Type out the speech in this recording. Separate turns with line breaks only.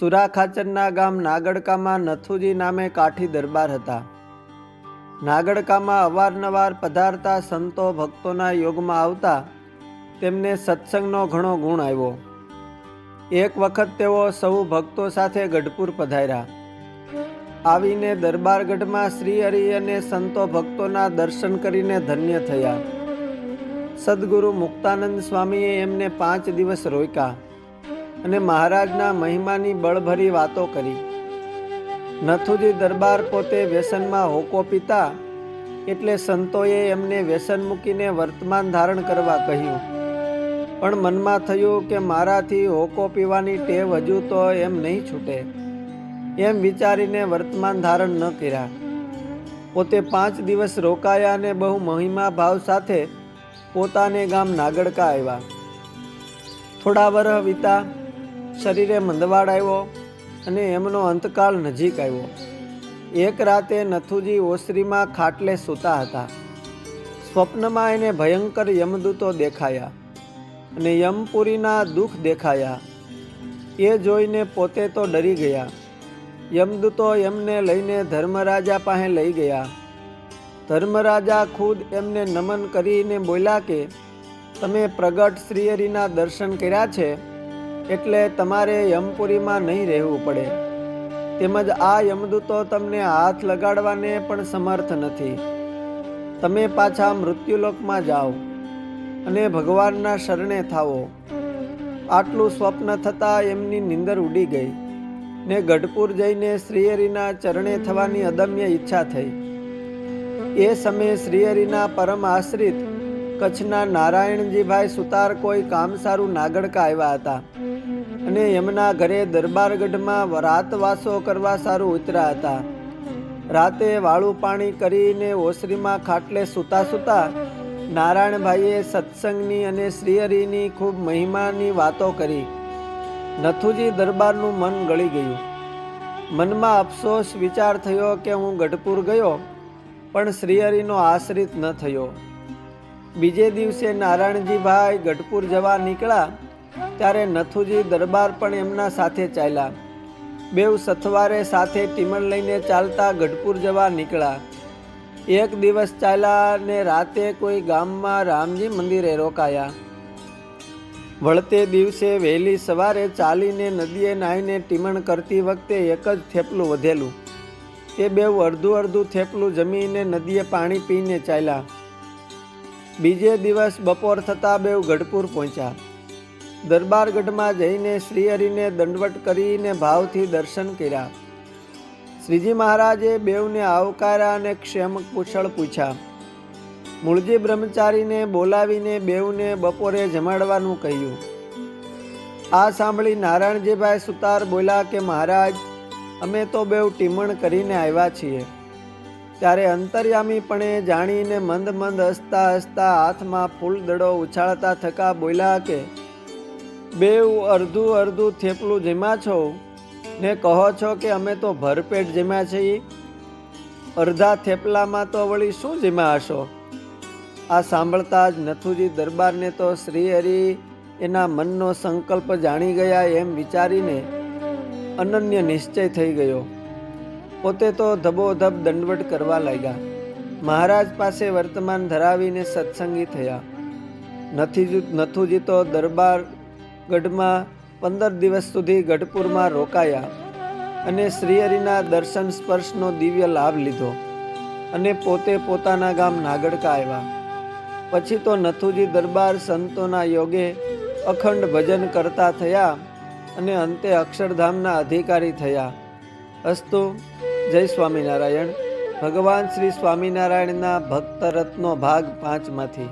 સુરાખાચરના ગામ નાગડકામાં નથુજી નામે કાઠી દરબાર હતા. નાગડકામાં અવારનવાર પધારતા સંતો ભક્તોના યોગમાં આવતા તેમને સત્સંગનો ઘણો ગુણ આવ્યો. એક વખત તેઓ સૌ ભક્તો સાથે ગઢપુર પધાર્યા. આવીને દરબારગઢમાં શ્રી હરિ અને સંતો ભક્તોના દર્શન કરીને ધન્ય થયા. સદગુરુ મુક્તાનંદ સ્વામીએ એમને 5 દિવસ રોક્યા અને મહારાજના મહિમાની બળભરી વાતો કરી. નથુજી દરબાર પોતે વ્યસનમાં હોકો પીતા એટલે સંતોએ એમને વ્યસન મૂકીને વર્તમાન ધારણ કરવા કહ્યું. પણ મનમાં થયું કે મારાથી હોકો પીવાની ટેવ હજુ તો એમ નહીં છૂટે. એમ વિચારીને વર્તમાન ધારણ ન કર્યા. પોતે 5 દિવસ રોકાયા અને બહુ મહિમા ભાવ સાથે પોતાને ગામ નાગડકા આવ્યા. થોડા વર્ષ વીતા શરીરે મંદવાડ આવ્યો અને એમનો અંતકાળ નજીક આવ્યો. એક રાતે નથુજી ઓસરીમાં ખાટલે સૂતા હતા. સ્વપ્નમાં એને ભયંકર યમદૂતો દેખાયા અને યમપુરીના દુઃખ દેખાયા. એ જોઈને પોતે તો ડરી ગયા. યમદૂતો એમને લઈને ધર્મરાજા પાસે લઈ ગયા. ધર્મરાજા ખુદ એમને નમન કરીને બોલ્યા કે તમે પ્રગટ શ્રીહરિના દર્શન કર્યા છે એટલે તમારે યમપુરીમાં નહીં રહેવું પડે. તેમજ આ યમદૂતો તમને હાથ લગાડવાને પણ સમર્થ નથી. તમે પાછા મૃત્યુલોકમાં જાઓ અને ભગવાનના શરણે થાવો. આટલું સ્વપ્ન થતાં એમની નીંદર ઉડી ગઈ ને ગઢપુર જઈને શ્રીહરિના ચરણે થવાની અદમ્ય ઈચ્છા થઈ. એ સમયે શ્રીહરિના પરમ આશ્રિત કચ્છના નારાયણજીભાઈ સુતાર કોઈ કામ સારું નાગડકા આવ્યા હતા અને એમના ઘરે દરબારગઢમાં રાતવાસો કરવા સારું ઉતર્યા હતા. રાતે વાળું પાણી કરીને ઓસરીમાં ખાટલે સૂતા સૂતા નારાયણભાઈએ સત્સંગની અને શ્રીહરિની ખૂબ મહિમાની વાતો કરી. નથુજી દરબારનું મન ગળી ગયું. મનમાં અફસોસ વિચાર થયો કે હું ગઢપુર ગયો પણ શ્રીહરિનો આશ્રિત ન થયો. બીજે દિવસે નારાયણજીભાઈ ગઢપુર જવા નીકળ્યા ત્યારે નથુજી દરબાર પણ એમના સાથે ચાલ્યા. બેઉ સથવારે સાથે ટીમણ લઈને ચાલતા ગઢપુર જવા નીકળ્યા. એક દિવસ ચાલ્યા ને રાતે કોઈ ગામમાં રામજી મંદિરે રોકાયા. વળતે દિવસે વહેલી સવારે ચાલીને નદીએ નાહીને ટીમણ કરતી વખતે એક જ થેપલું વધેલું. તે બેઉ અડધું અડધું થેપલું જમીને નદીએ પાણી પીને ચાલ્યા. બીજે દિવસ બપોર થતાં બેઉ ગઢપુર પહોંચ્યા. દરબારગઢમાં જઈને શ્રીહરિને દંડવટ કરીને ભાવથી દર્શન કર્યા. શ્રીજી મહારાજે બેઉને આવકાર્યા અને ક્ષેમ કુશળ પૂછ્યા. મૂળજી બ્રહ્મચારીને બોલાવીને બેઉને બપોરે જમાડવાનું કહ્યું. આ સાંભળી નારાયણજીભાઈ સુતાર બોલ્યા કે મહારાજ, અમે તો બેઉ ટીમણ કરીને આવ્યા છીએ. ત્યારે અંતર્યામીપણે જાણીને મંદ મંદ હસતા હસતા હાથમાં ફૂલદડો ઉછાળતા થકા બોલ્યા કે બેઉ અડધું અડધું થેપલું જમ્યા છો ને કહો છો કે અમે તો ભરપેટ જમ્યા છીએ. અડધા થેપલામાં તો વળી શું જમ્યા હશો? આ સાંભળતા જ નથુજી દરબારને તો શ્રીહરિ એના મનનો સંકલ્પ જાણી ગયા એમ વિચારીને અનન્ય નિશ્ચય થઈ ગયો. પોતે તો ધબોધબ દંડવટ કરવા લાગ્યા. મહારાજ પાસે વર્તમાન ધરાવીને સત્સંગી થયા. નથુજી તો દરબારગઢમાં 15 દિવસ સુધી ગઢપુરમાં રોકાયા અને શ્રીહરિના દર્શન સ્પર્શનો દિવ્ય લાભ લીધો અને પોતે પોતાના ગામ નાગડકા આવ્યા. પછી તો નથુજી દરબાર સંતોના યોગે અખંડ ભજન કરતા થયા અને અંતે અક્ષરધામના અધિકારી થયા. અસ્તુ. જય સ્વામિનારાયણ. ભગવાન શ્રી સ્વામિનારાયણના ભક્ત રત્નો ભાગ 5માંથી.